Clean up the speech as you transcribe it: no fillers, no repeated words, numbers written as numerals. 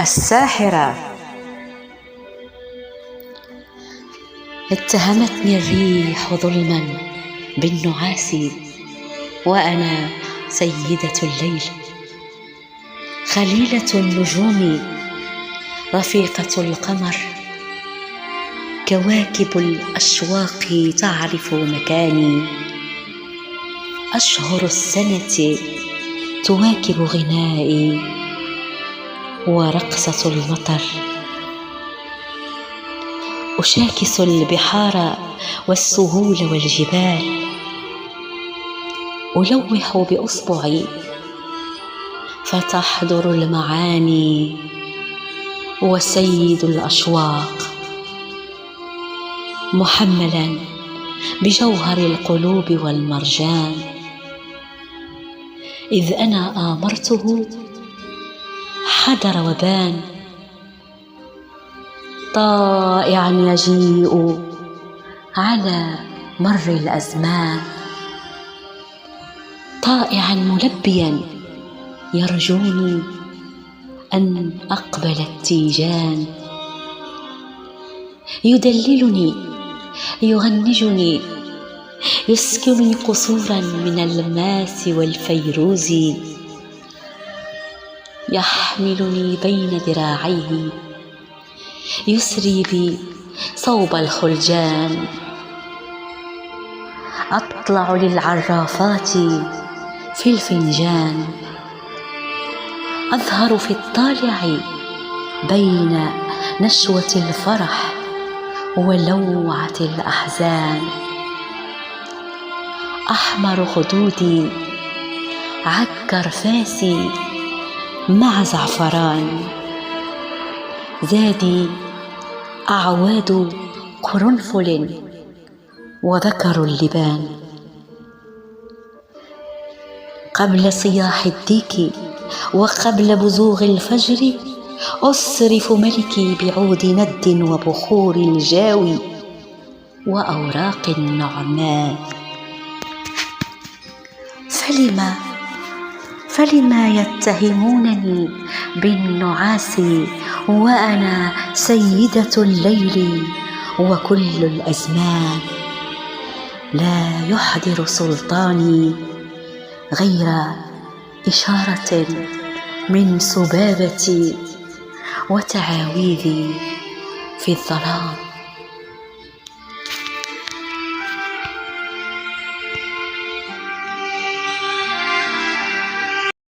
الساحرة. اتهمتني الريح ظلما بالنعاس وأنا سيدة الليل، خليلة النجوم رفيقة القمر، كواكب الأشواق تعرف مكاني، أشهر السنة تواكب غنائي ورقصة المطر، أشاكس البحار والسهول والجبال، ألوح بأصبعي فتحضر المعاني وسيد الأشواق، محملا بجوهر القلوب والمرجان، إذ أنا آمرته حضر وبان، طائعا يجيء على مر الأزمان، طائعا ملبيا يرجوني أن أقبل التيجان، يدللني يغنجني يسكنني قصورا من الماس والفيروز، يحملني بين ذراعيه يسري بي صوب الخلجان، أطلع للعرافات في الفنجان، أظهر في الطالع بين نشوة الفرح ولوعة الأحزان، أحمر خدودي عكر فاسي مع زعفران، زادي أعواد قرنفل وذكر اللبان، قبل صياح الديك وقبل بزوغ الفجر أصرف ملكي بعود ند وبخور الجاوي وأوراق النعمان. فلما يتهمونني بالنعاس وأنا سيدة الليل وكل الأزمان، لا يحضر سلطاني غير إشارة من سبابتي وتعاويذي في الظلام.